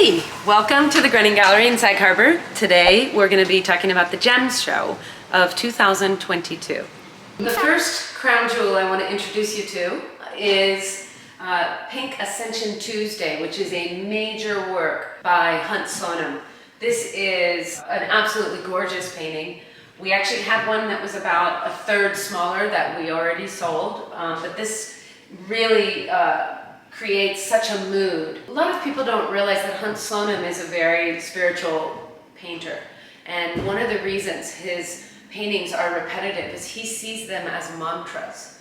Hey, welcome to the Grenning Gallery in Sag Harbor. Today we're going to be talking about the Gems Show of 2022. The first crown jewel I want to introduce you to is Pink Ascension Tuesday, which is a major work by Slonem. This is an absolutely gorgeous painting. We actually had one that was about a third smaller that we already sold, but this really creates such a mood. A lot of people don't realize that Slonem is a very spiritual painter, and one of the reasons his paintings are repetitive is he sees them as mantras.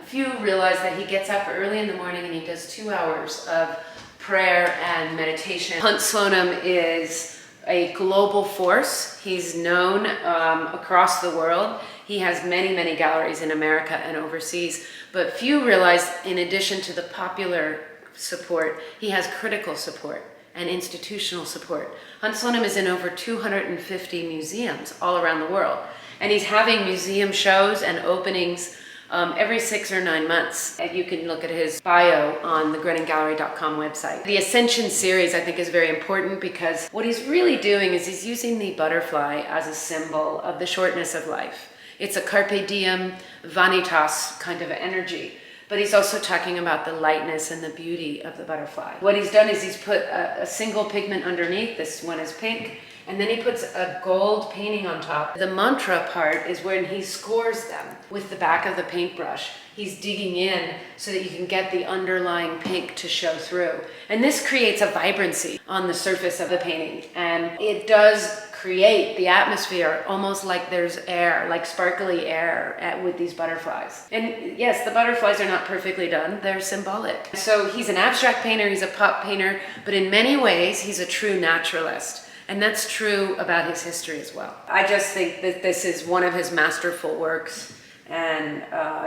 Few realize that he gets up early in the morning and he does 2 hours of prayer and meditation. Slonem is a global force. He's known across the world. He has many, many galleries in America and overseas, but few realize in addition to the popular support, he has critical support and institutional support. Slonem is in over 250 museums all around the world, and he's having museum shows and openings every 6 or 9 months. You can look at his bio on the GrenningGallery.com website. The Ascension series I think is very important because what he's really doing is he's using the butterfly as a symbol of the shortness of life. It's a carpe diem, vanitas kind of energy, but he's also talking about the lightness and the beauty of the butterfly. What he's done is he's put a single pigment underneath. This one is pink. And then he puts a gold painting on top. The mantra part is when he scores them with the back of the paintbrush. He's digging in so that you can get the underlying pink to show through. And this creates a vibrancy on the surface of the painting. And it does create the atmosphere almost like there's air, like sparkly air with these butterflies. And yes, the butterflies are not perfectly done. They're symbolic. So he's an abstract painter, he's a pop painter, but in many ways, he's a true naturalist. And that's true about his history as well. I just think that this is one of his masterful works, and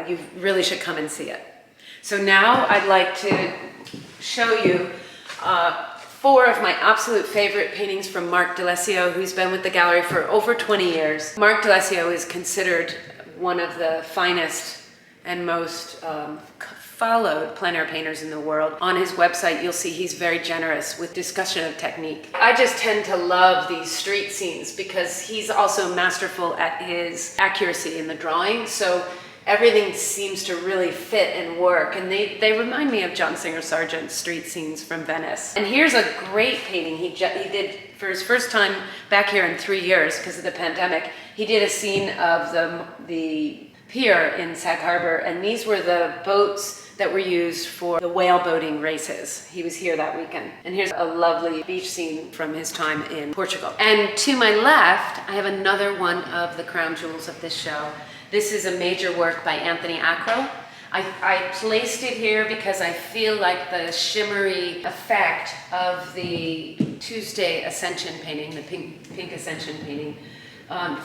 you really should come and see it. So now I'd like to show you 4 of my absolute favorite paintings from Marc Dalessio, who's been with the gallery for over 20 years. Marc Dalessio is considered one of the finest and most followed plein air painters in the world. On his website, you'll see he's very generous with discussion of technique. I just tend to love these street scenes because he's also masterful at his accuracy in the drawing. So everything seems to really fit and work. And they remind me of John Singer Sargent's street scenes from Venice. And here's a great painting he did for his first time back here in 3 years because of the pandemic. He did a scene of the pier in Sag Harbor, and these were the boats that were used for the whale boating races. He was here that weekend. And here's a lovely beach scene from his time in Portugal. And to my left, I have another one of the crown jewels of this show. This is a major work by Anthony Ackrill. I placed it here because I feel like the shimmery effect of the Tuesday Ascension painting, the Pink Ascension painting,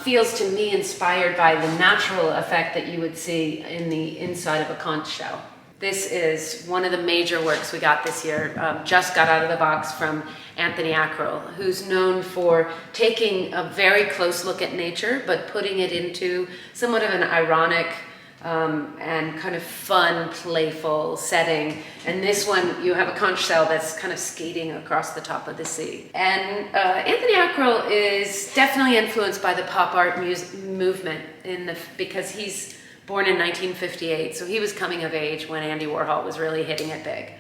feels to me inspired by the natural effect that you would see in the inside of a conch shell. This is one of the major works we got this year, just got out of the box from Anthony Ackrill, who's known for taking a very close look at nature, but putting it into somewhat of an ironic and kind of fun, playful setting. And this one, you have a conch shell that's kind of skating across the top of the sea. And Anthony Ackrill is definitely influenced by the pop art movement because he's born in 1958, so he was coming of age when Andy Warhol was really hitting it big.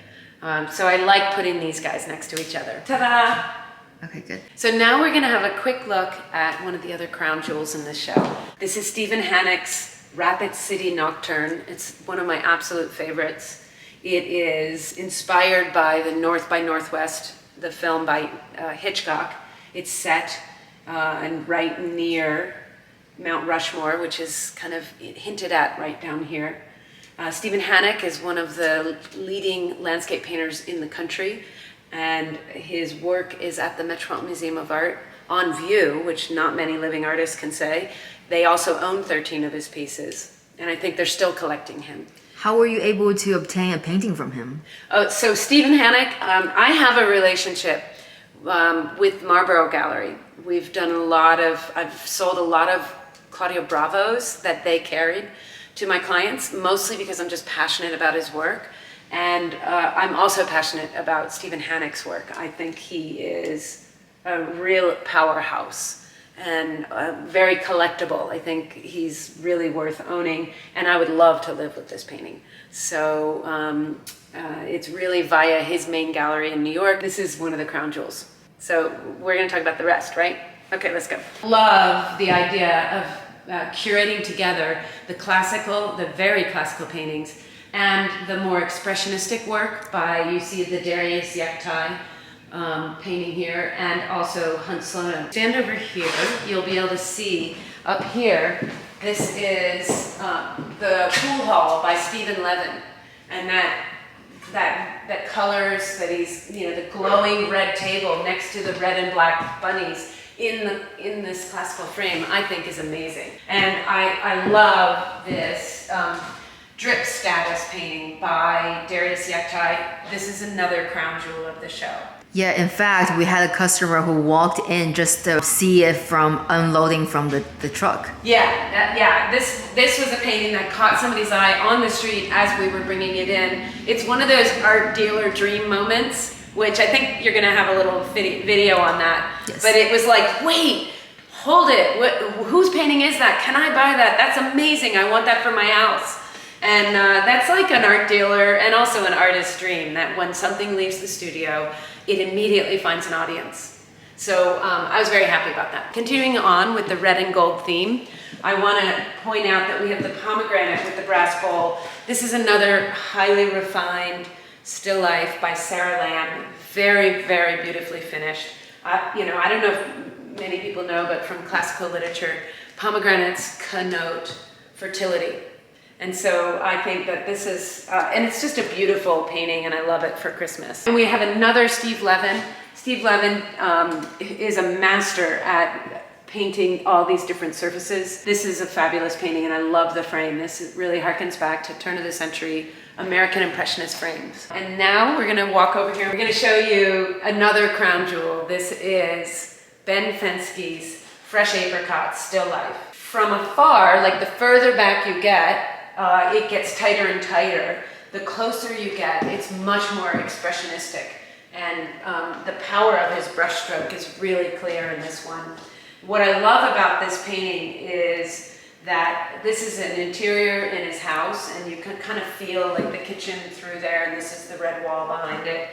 So I like putting these guys next to each other. Ta-da! Okay, good. So now we're gonna have a quick look at one of the other crown jewels in this show. This is Stephen Hannock's Rapid City Nocturne. It's one of my absolute favorites. It is inspired by the North by Northwest, the film by Hitchcock. It's set and right near Mount Rushmore, which is kind of hinted at right down here. Stephen Hannock is one of the leading landscape painters in the country, and his work is at the Metropolitan Museum of Art on view, which not many living artists can say. They also own 13 of his pieces, and I think they're still collecting him. How were you able to obtain a painting from him? So Stephen Hannock, I have a relationship with Marlborough Gallery. I've sold a lot of Claudio Bravos that they carried to my clients, mostly because I'm just passionate about his work. And I'm also passionate about Stephen Hannock's work. I think he is a real powerhouse and very collectible. I think he's really worth owning, and I would love to live with this painting. So it's really via his main gallery in New York. This is one of the crown jewels. So we're gonna talk about the rest, right? Okay, let's go. Love the idea of curating together the very classical paintings and the more expressionistic work by, you see the Darius Yektai painting here, and also Slonem. Stand over here, you'll be able to see up here, this is the Pool Hall by Stephen Levin, and that colors that he's, the glowing red table next to the red and black bunnies in this classical frame, I think is amazing. And I love this drip status painting by Darius Yektai. This is another crown jewel of the show. Yeah, in fact, we had a customer who walked in just to see it from unloading from the truck. Yeah. This was a painting that caught somebody's eye on the street as we were bringing it in. It's one of those art dealer dream moments, which I think you're gonna have a little video on that. Yes. But it was like, wait, hold it. Whose painting is that? Can I buy that? That's amazing. I want that for my house. And that's like an art dealer and also an artist's dream, that when something leaves the studio, it immediately finds an audience. So I was very happy about that. Continuing on with the red and gold theme, I want to point out that we have the pomegranate with the brass bowl. This is another highly refined still life by Sarah Lamb. Very, very beautifully finished. I don't know if many people know, but from classical literature, pomegranates connote fertility. And so I think that this is, and it's just a beautiful painting, and I love it for Christmas. And we have another Steve Levin. Steve Levin is a master at painting all these different surfaces. This is a fabulous painting, and I love the frame. This really harkens back to turn of the century American Impressionist frames. And now we're gonna walk over here. We're gonna show you another crown jewel. This is Ben Fenske's Fresh Apricot Still Life. From afar, like the further back you get, it gets tighter and tighter. The closer you get, it's much more expressionistic. And the power of his brushstroke is really clear in this one. What I love about this painting is that this is an interior in his house, and you can kind of feel like the kitchen through there, and this is the red wall behind it.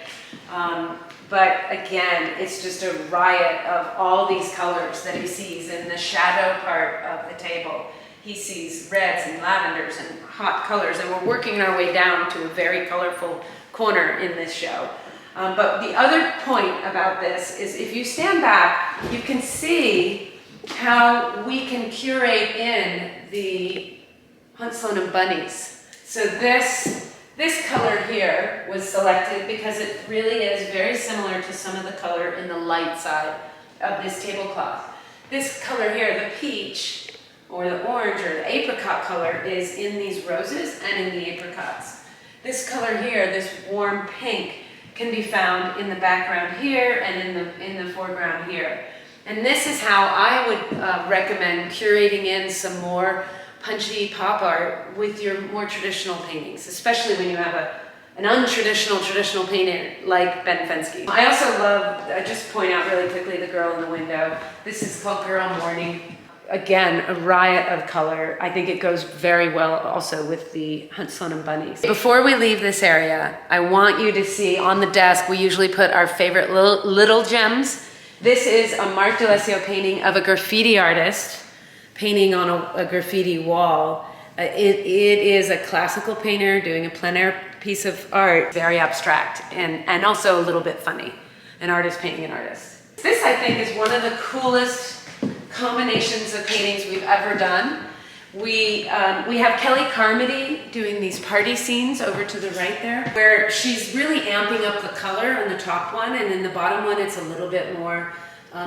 But again, it's just a riot of all these colors that he sees in the shadow part of the table. He sees reds and lavenders and hot colors, and we're working our way down to a very colorful corner in this show. But the other point about this is if you stand back, you can see how we can curate in the Slonem bunnies. So this color here was selected because it really is very similar to some of the color in the light side of this tablecloth. This color here, the peach, or the orange or the apricot color, is in these roses and in the apricots. This color here, this warm pink, can be found in the background here and in the foreground here. And this is how I would recommend curating in some more punchy pop art with your more traditional paintings, especially when you have an untraditional traditional painter like Ben Fenske. I also love, I just point out really quickly, the girl in the window. This is called Girl Morning. Again, a riot of color. I think it goes very well also with the Slonem bunnies. Before we leave this area, I want you to see on the desk, we usually put our favorite little gems. This is a Marc Dalessio painting of a graffiti artist painting on a graffiti wall. It is a classical painter doing a plein air piece of art, very abstract and also a little bit funny. An artist painting an artist. This, I think, is one of the coolest combinations of paintings we've ever done. We have Kelly Carmody doing these party scenes over to the right there, where she's really amping up the color on the top one, and in the bottom one it's a little bit more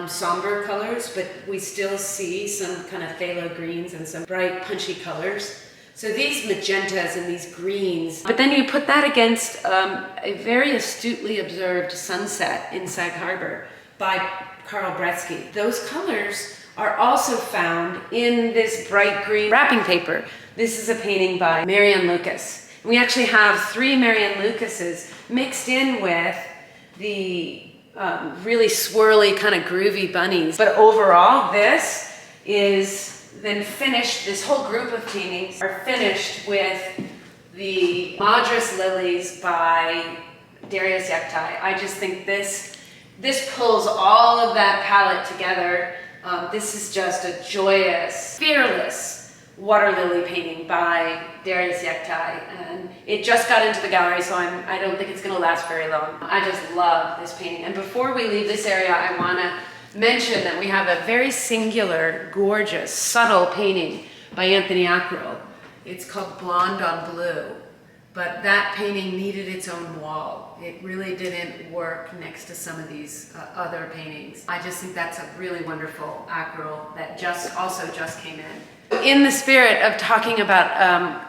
somber colors, but we still see some kind of phthalo greens and some bright punchy colors. So these magentas and these greens, but then you put that against a very astutely observed sunset in Sag Harbor by Carl Bretzke. Those colors are also found in this bright green wrapping paper. This is a painting by Maryann Lucas. We actually have 3 Maryann Lucases mixed in with the really swirly, kind of groovy bunnies. But overall, this is then finished, this whole group of paintings are finished with the Madras Lilies by Darius Yektai. I just think this pulls all of that palette together. This is just a joyous, fearless water lily painting by Darius Yektai, and it just got into the gallery, so I don't think it's going to last very long. I just love this painting. And before we leave this area, I want to mention that we have a very singular, gorgeous, subtle painting by Anthony Ackrill. It's called Blonde on Blue, but that painting needed its own wall. It really didn't work next to some of these other paintings. I just think that's a really wonderful Ackrill that just came in. In the spirit of talking about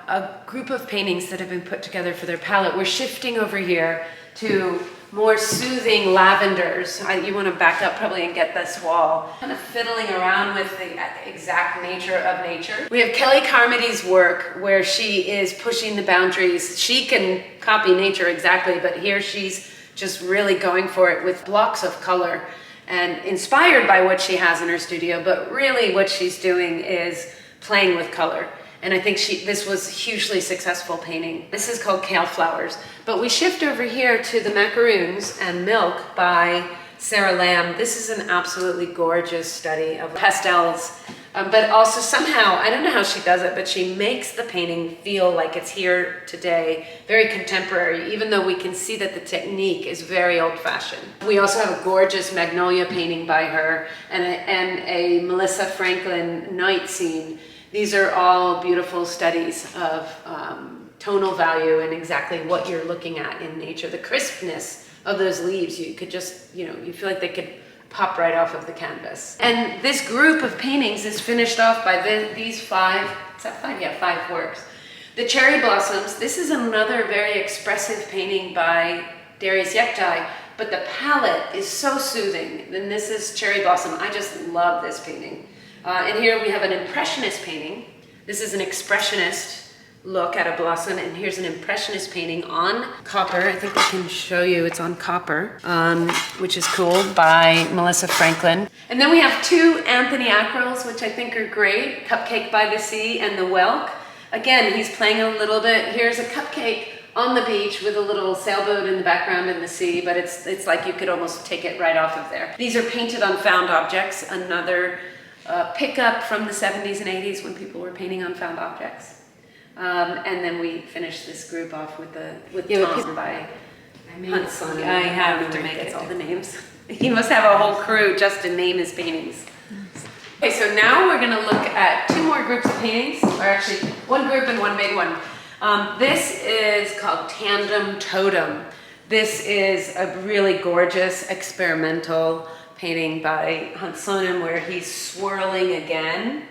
a group of paintings that have been put together for their palette, we're shifting over here to more soothing lavenders. You want to back up probably and get this wall. Kind of fiddling around with the exact nature of nature. We have Kelly Carmody's work where she is pushing the boundaries. She can copy nature exactly, but here she's just really going for it with blocks of color and inspired by what she has in her studio, but really what she's doing is playing with color. And I think this was a hugely successful painting. This is called Kale Flowers. But we shift over here to the Macaroons and Milk by Sarah Lamb. This is an absolutely gorgeous study of pastels, but also somehow, I don't know how she does it, but she makes the painting feel like it's here today, very contemporary, even though we can see that the technique is very old-fashioned. We also have a gorgeous magnolia painting by her and a Melissa Franklin night scene. These are all beautiful studies of tonal value and exactly what you're looking at in nature. The crispness of those leaves, you could just, you feel like they could pop right off of the canvas. And this group of paintings is finished off by these 5, is that 5? Yeah, 5 works. The Cherry Blossoms, this is another very expressive painting by Darius Yektai, but the palette is so soothing. And this is Cherry Blossom. I just love this painting. And here we have an Impressionist painting. This is an Expressionist look at a blossom, and here's an Impressionist painting on copper. I think I can show you it's on copper, which is cool, by Melissa Franklin. And then we have 2 Anthony Ackrills, which I think are great, Cupcake by the Sea and The Whelk. Again, he's playing a little bit. Here's a cupcake on the beach with a little sailboat in the background in the sea, but it's like you could almost take it right off of there. These are painted on found objects, another pickup from the 70s and 80s when people were painting on found objects. And then we finish this group off with Tom by Slonem. I have to make it all the names. He must have a whole crew just to name his paintings. Okay, so now we're going to look at 2 more groups of paintings, or actually 1 group and 1 big one. This is called Tandem Totem. This is a really gorgeous experimental painting by Slonem where he's swirling again.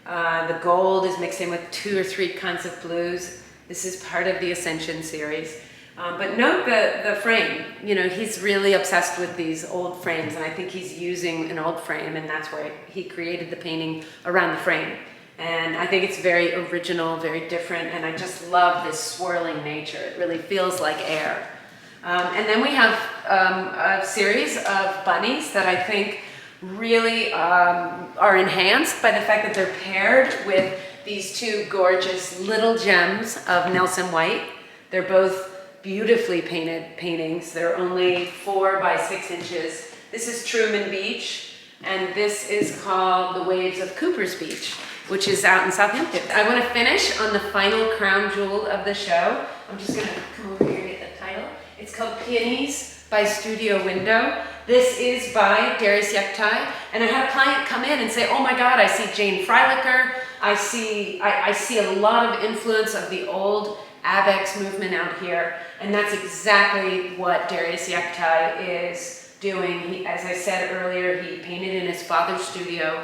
The gold is mixed in with 2 or 3 kinds of blues. This is part of the Ascension series. But note the frame. He's really obsessed with these old frames, and I think he's using an old frame, and that's where he created the painting around the frame. And I think it's very original, very different, and I just love this swirling nature. It really feels like air. And then we have a series of bunnies that I think really are enhanced by the fact that they're paired with these 2 gorgeous little gems of Nelson White. They're both beautifully painted paintings. They're only 4 by 6 inches. This is Truman Beach, and this is called The Waves of Cooper's Beach, which is out in Southampton. I want to finish on the final crown jewel of the show. I'm just going to come over here and get the title. It's called Peonies by Studio Window. This is by Darius Yektai, and I had a client come in and say, "Oh my God, I see Jane Freilicher. I see a lot of influence of the old Abex movement out here," and that's exactly what Darius Yektai is doing. As I said earlier, he painted in his father's studio,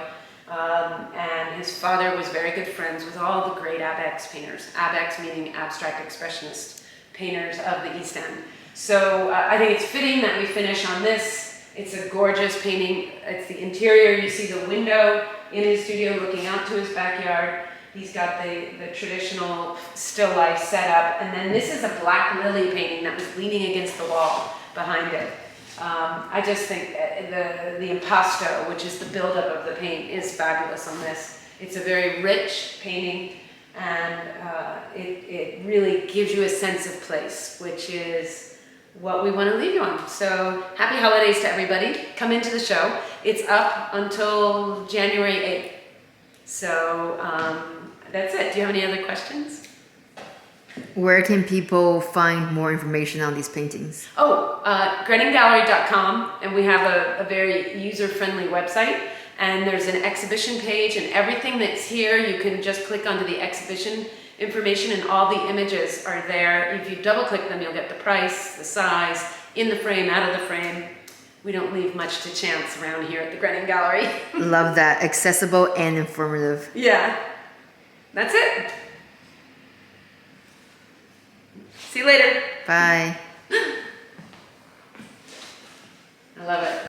and his father was very good friends with all the great Abex painters. Abex meaning abstract expressionist painters of the East End. So I think it's fitting that we finish on this. It's a gorgeous painting. It's the interior. You see the window in his studio looking out to his backyard. He's got the traditional still life setup, and then this is a black lily painting that was leaning against the wall behind it. I just think the impasto, which is the buildup of the paint, is fabulous on this. It's a very rich painting, and it really gives you a sense of place, which is what we want to leave you on. So happy holidays to everybody. Come into the show. It's up until January 8th. So that's it. Do you have any other questions? Where can people find more information on these paintings? GrenningGallery.com, and we have a very user-friendly website, and there's an exhibition page, and everything that's here, you can just click onto the exhibition information, and all the images are there. If you double-click them, you'll get the price, the size, in the frame, out of the frame. We don't leave much to chance around here at the Grenning Gallery. Love that. Accessible and informative. Yeah. That's it. See you later. Bye. I love it.